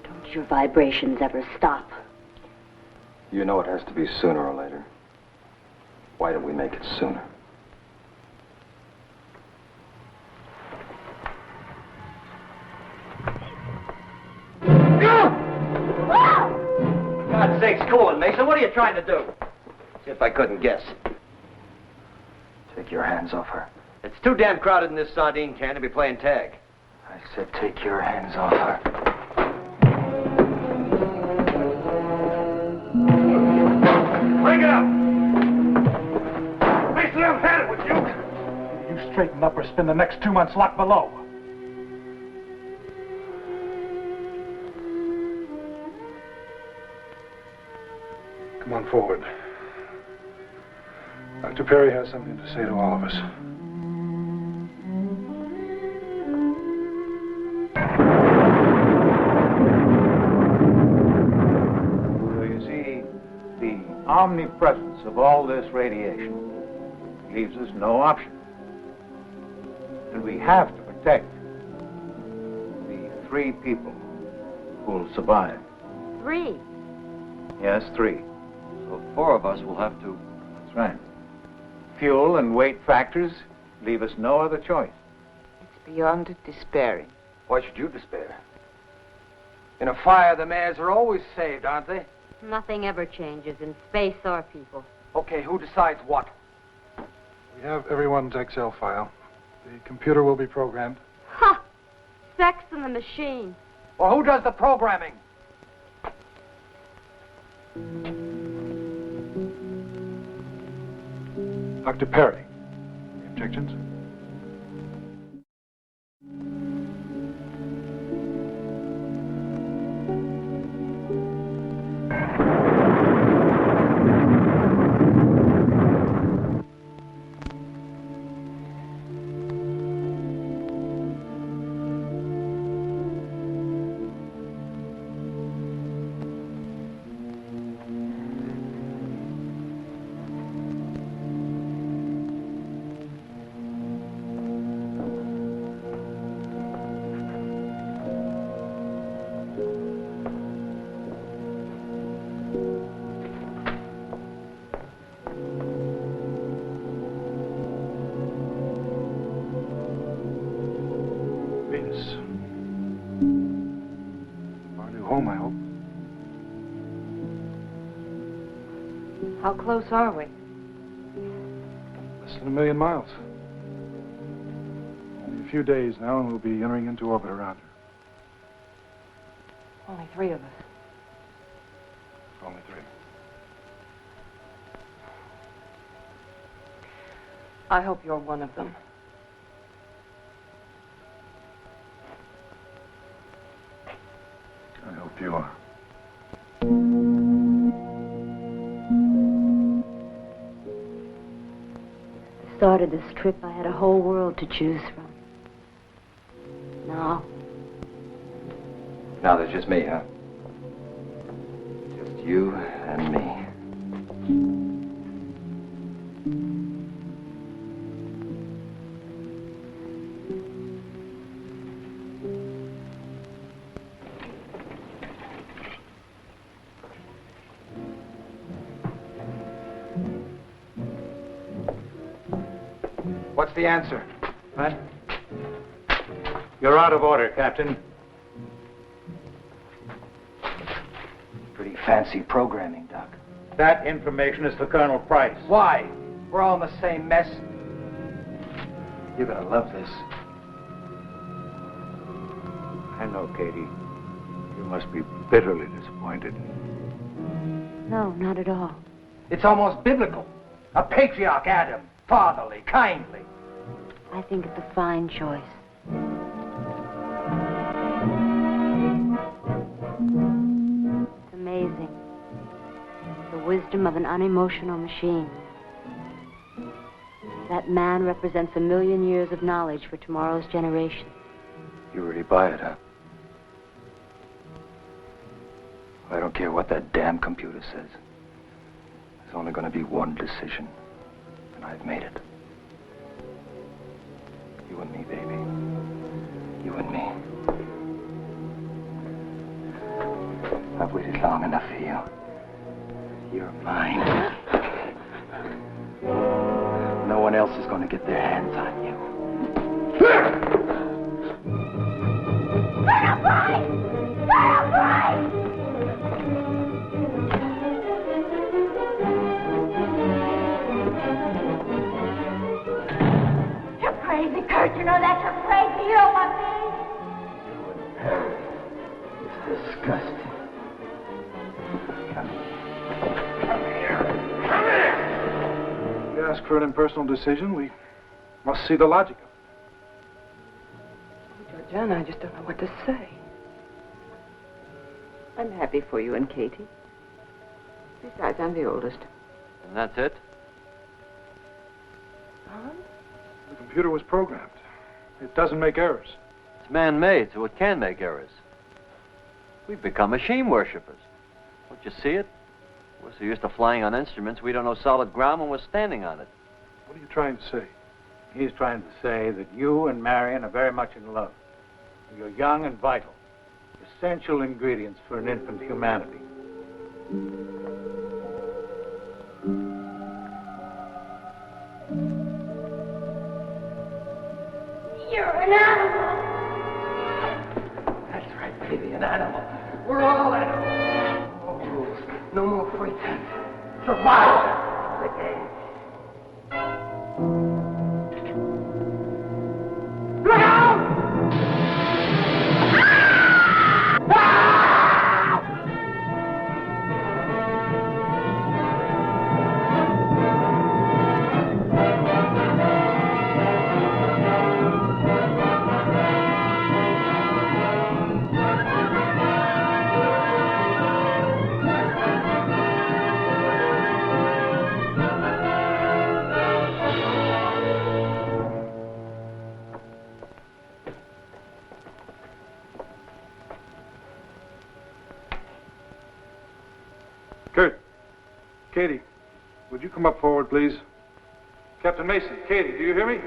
Don't your vibrations ever stop? You know it has to be sooner or later. Why don't we make it sooner? God's sakes, cool it, Mason. What are you trying to do? See if I couldn't guess. Take your hands off her. It's too damn crowded in this sardine can to be playing tag. I said take your hands off her. Bring it up! Mason, I've had it with you. You straighten up or spend the next 2 months locked below. Come on forward. Dr. Perry has something to say to all of us. So you see, the omnipresence of all this radiation leaves us no option. And we have to protect the 3 people who will survive. 3? Yes, 3. So 4 of us will have to... That's right. Fuel and weight factors leave us no other choice. It's beyond despairing. Why should you despair? In a fire, the mares are always saved, aren't they? Nothing ever changes in space or people. Okay, who decides what? We have everyone's Excel file. The computer will be programmed. Ha! Sex in the machine. Well, who does the programming? Dr. Perry. Any objections? Our new home, I hope. How close are we? Less than 1 million miles. Only a few days now, and we'll be entering into orbit around her. Only 3 of us. Only 3. I hope you're one of them. I hope you are. At the start of this trip, I had a whole world to choose from. Now, Now there's just me, huh? Just you and me. What's the answer? What? You're out of order, Captain. Pretty fancy programming, Doc. That information is for Colonel Price. Why? We're all in the same mess. You're gonna love this. I know, Katie. You must be bitterly disappointed. no, not at all. It's almost biblical. A patriarch, Adam. Fatherly, kindly. I think it's a fine choice. It's amazing. The wisdom of an unemotional machine. That man represents 1 million years of knowledge for tomorrow's generation. You really buy it, huh? I don't care what that damn computer says. There's only gonna be one decision, and I've made it. You and me, baby. You and me. I've waited long enough for you. You're mine. No one else is going to get their hands on you. You're crazy, Kurt. You know that you're crazy. You don't want me. It's disgusting. You ask for an impersonal decision, we must see the logic of it. Georgiana, I just don't know what to say. I'm happy for you and Katie. Besides, I'm the oldest. And that's it? The computer was programmed. It doesn't make errors. It's man-made, so it can make errors. We've become machine worshippers. Don't you see it? We're so used to flying on instruments, we don't know solid ground when we're standing on it. What are you trying to say? He's trying to say that you and Marion are very much in love. You're young and vital. Essential ingredients for an infant humanity. You're an animal. That's right, baby, an animal. We're all animals. No rules, no more pretense. Survival. The game. Look out! Kurt. Katie, would you come up forward, please? Captain Mason, Katie, do you hear me?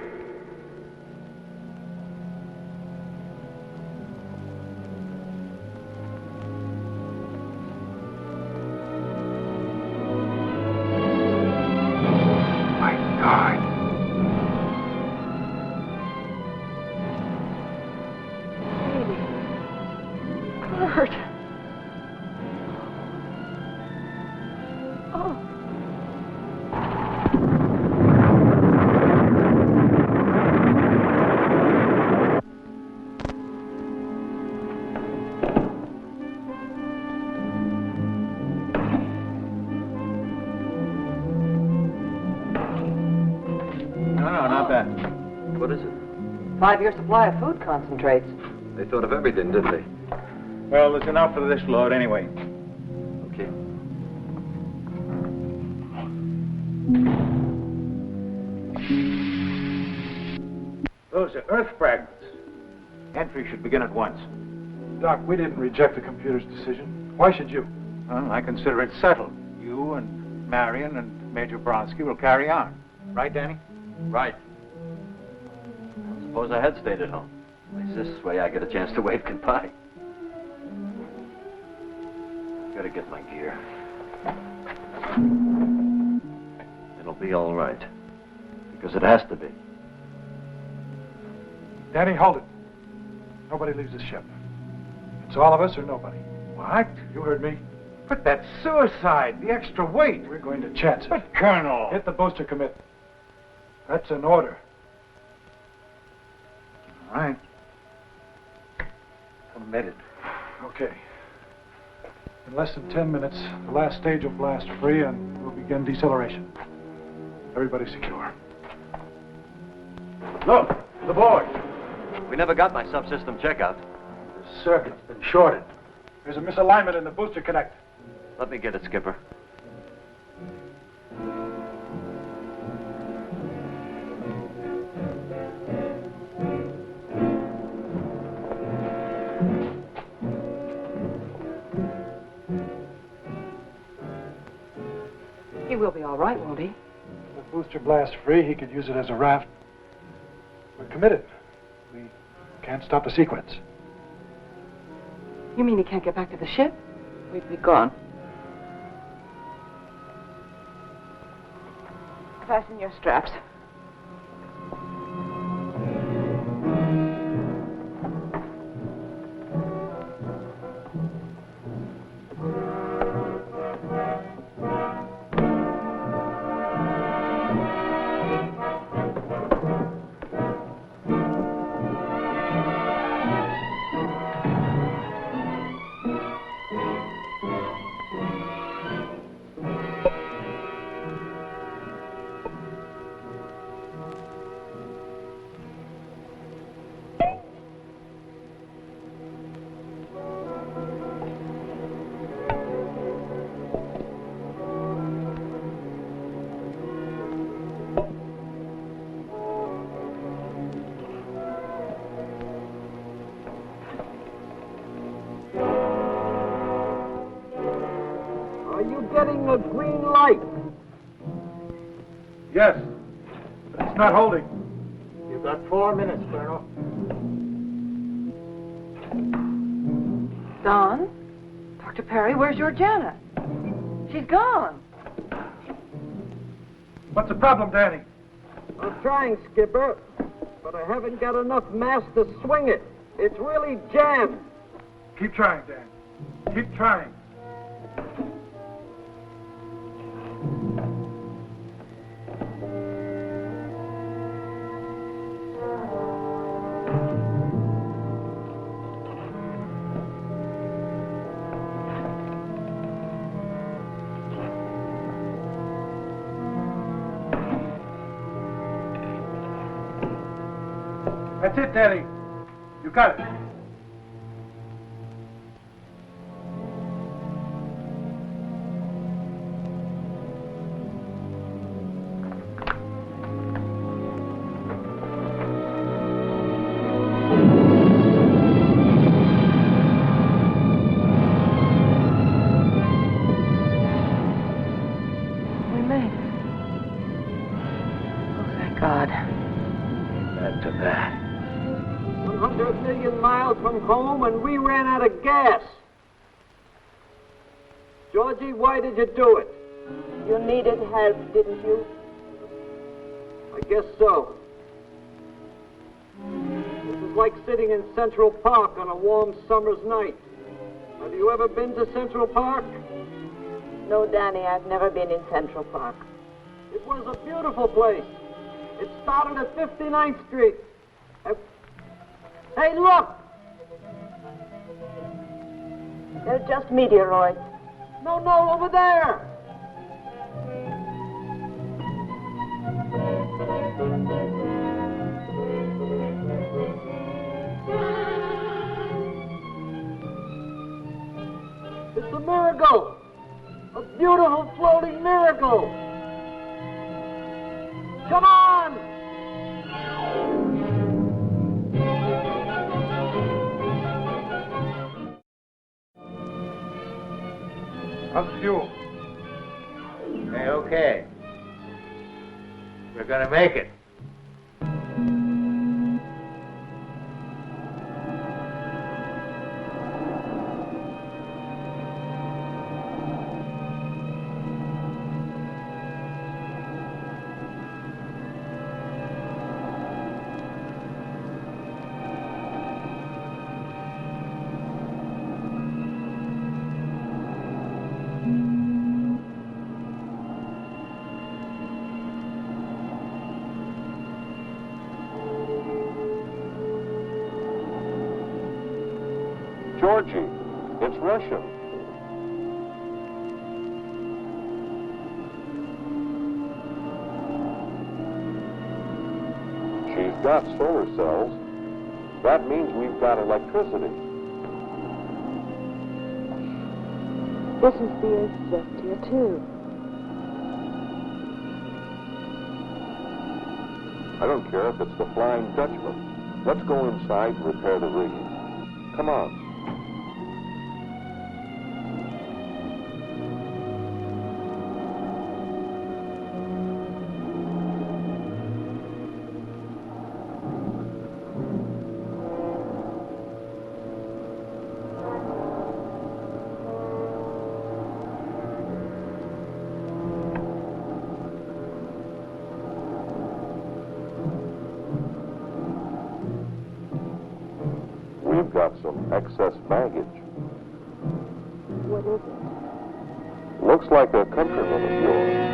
My God. Kurt. Oh. No, not bad. What is it? 5-year supply of food concentrates. They thought of everything, didn't they? Well, there's enough for this load anyway. Okay. Those are Earth fragments. Entry should begin at once. Doc, we didn't reject the computer's decision. Why should you? Well, I consider it settled. You and Marion and Major Bronsky will carry on. Right, Danny? Right. Suppose I had stayed at home. At least this way I get a chance to wave goodbye. Gotta get my gear. It'll be all right. Because it has to be. Danny, hold it. Nobody leaves the ship. It's all of us or nobody. What? You heard me. But that's suicide. The extra weight. We're going to chance it. But, Colonel. Hit the booster commit. That's an order. All right. Committed. Okay. In less than 10 minutes, the last stage will blast free and we'll begin deceleration. Everybody secure. Look, the board. We never got my subsystem checkout. The circuit's been shorted. There's a misalignment in the booster connect. Let me get it, Skipper. He will be all right, won't he? If the booster blasts free, he could use it as a raft. We're committed. We can't stop the sequence. You mean he can't get back to the ship? We'd be gone. Fasten your straps. Getting a green light. Yes. But it's not holding. You've got 4 minutes, Colonel. Don? Dr. Perry, where's Georgiana? She's gone. What's the problem, Danny? I'm trying, Skipper, but I haven't got enough mass to swing it. It's really jammed. Keep trying, Dan. Keep trying. That's it, Danny. You got it. We made it. Oh, thank God. Amen to that. 100 million miles from home and we ran out of gas. Georgie, why did you do it? You needed help, didn't you? I guess so. This is like sitting in Central Park on a warm summer's night. Have you ever been to Central Park? No, Danny, I've never been in Central Park. It was a beautiful place. It started at 59th Street. Hey, look! They're just meteoroids. No, over there! It's a miracle! A beautiful floating miracle! Come on! How's the fuel? Hey, okay. We're gonna make it. Georgie, it's Russian. She's got solar cells. That means we've got electricity. This is the Earth's just here, too. I don't care if it's the Flying Dutchman. Let's go inside and repair the rigging. Come on. excess baggage. What is it? Looks like a countryman of yours.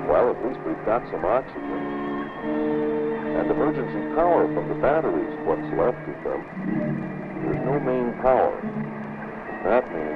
Well, at least we've got some oxygen. And emergency power from the batteries, what's left of them. There's no main power. That means...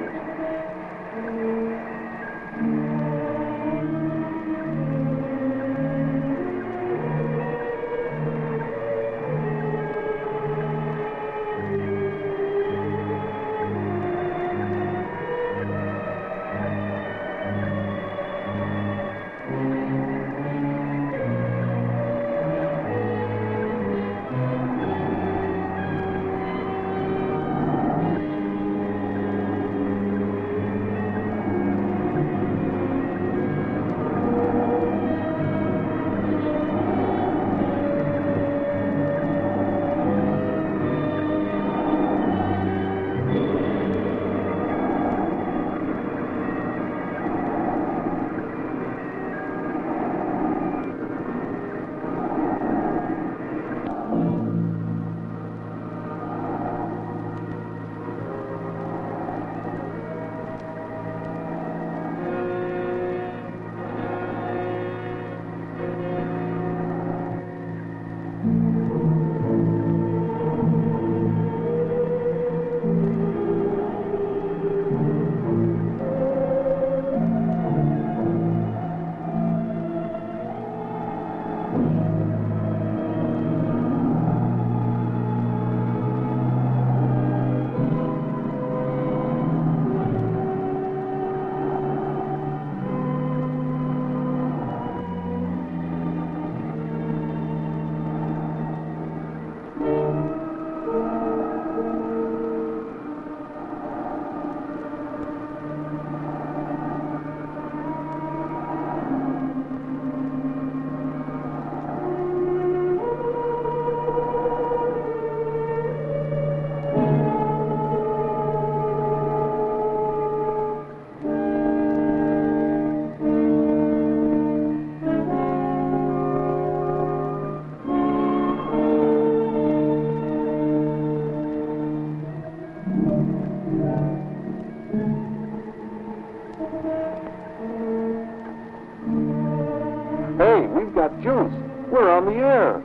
Hey, we've got juice. We're on the air.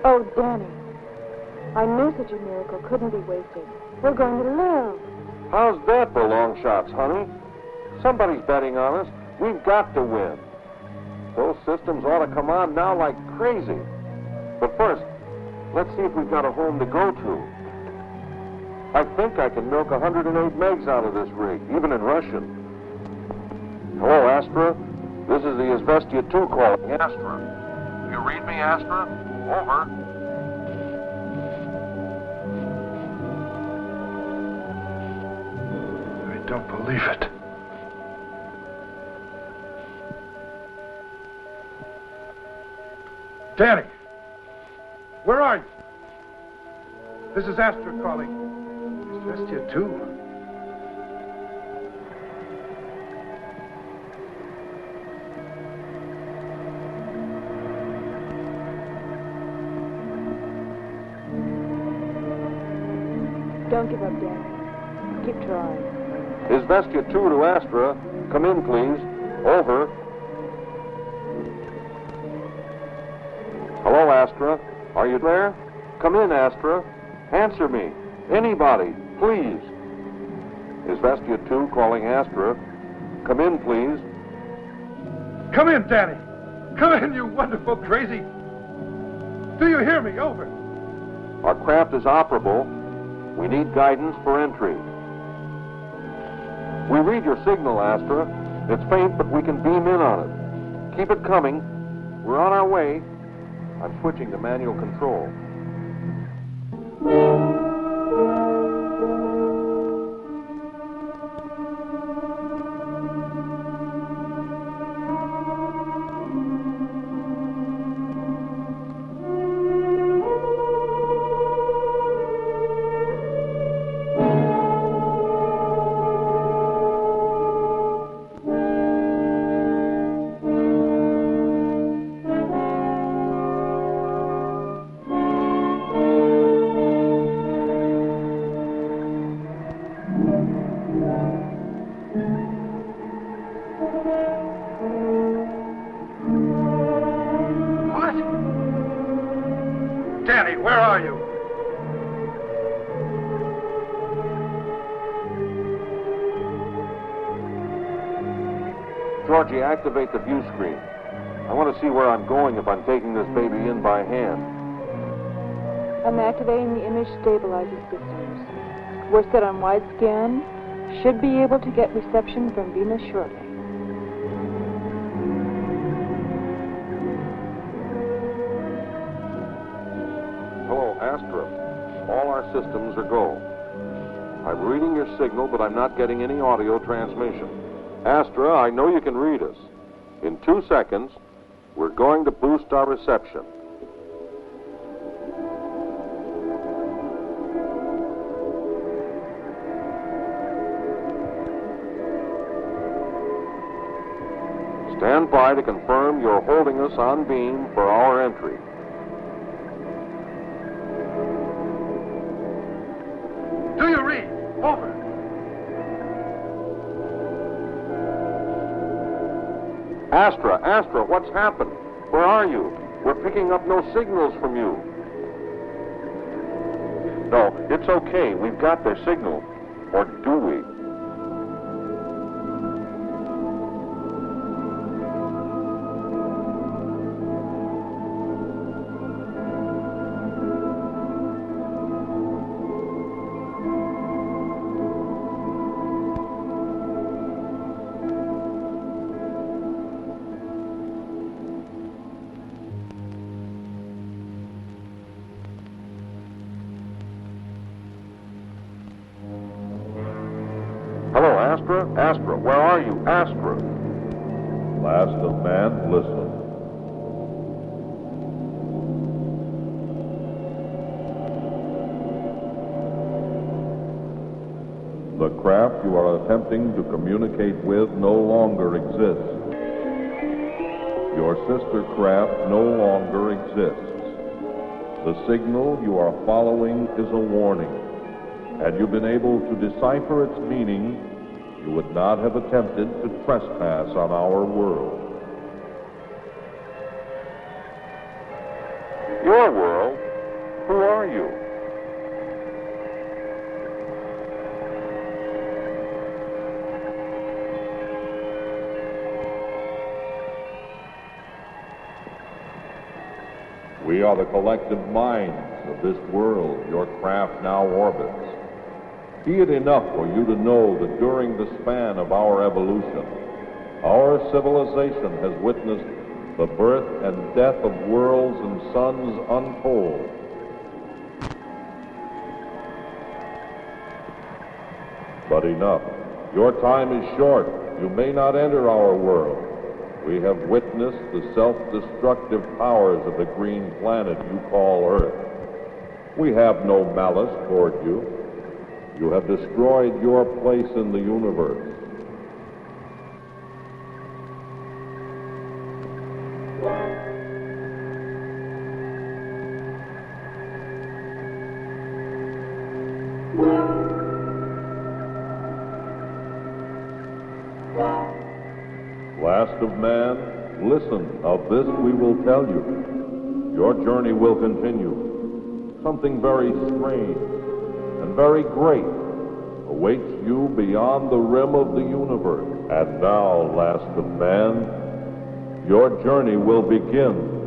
Oh, Danny. I knew such a miracle couldn't be wasted. We're going to live. How's that for long shots, honey? Somebody's betting on us. We've got to win. Those systems ought to come on now like crazy. But first, let's see if we've got a home to go to. I think I can milk 108 megs out of this rig, even in Russian. Hello, Astra. This is the Izvestia 2 calling. Astra. You read me, Astra? Over. I don't believe it. Danny! Where are you? This is Astra calling. Izvestia 2. Don't give up, Danny. Keep trying. Izvestia 2 to Astra. Come in, please. Over. Hello, Astra. Are you there? Come in, Astra. Answer me. Anybody, please. Is Vestia 2 calling Astra? Come in, please. Come in, Danny. Come in, you wonderful crazy. Do you hear me? Over. Our craft is operable. We need guidance for entry. We read your signal, Astra. It's faint, but we can beam in on it. Keep it coming. We're on our way. I'm switching to manual control. Danny, where are you? Georgie, activate the view screen. I want to see where I'm going if I'm taking this baby in by hand. I'm activating the image stabilizing systems. We're set on wide scan. Should be able to get reception from Venus shortly. Hello, Astra. All our systems are go. I'm reading your signal, but I'm not getting any audio transmission. Astra, I know you can read us. In 2 seconds, we're going to boost our reception. Stand by to confirm you're holding us on beam for our entry. Do you read? Over. Astra, what's happened? Where are you? We're picking up no signals from you. No, it's okay. We've got their signal. Or do we? Hello, Astra? Astra, where are you? Astra. Last of man, listen. The craft you are attempting to communicate with no longer exists. Your sister craft no longer exists. The signal you are following is a warning. Had you been able to decipher its meaning, you would not have attempted to trespass on our world. Your world? Who are you? We are the collective minds of this world your craft now orbits. Be it enough for you to know that during the span of our evolution, our civilization has witnessed the birth and death of worlds and suns untold. But enough. Your time is short. You may not enter our world. We have witnessed the self-destructive powers of the green planet you call Earth. We have no malice toward you. You have destroyed your place in the universe. Last of man, listen, of this we will tell you. Your journey will continue. something very strange and very great awaits you beyond the rim of the universe. And now, last of man, your journey will begin.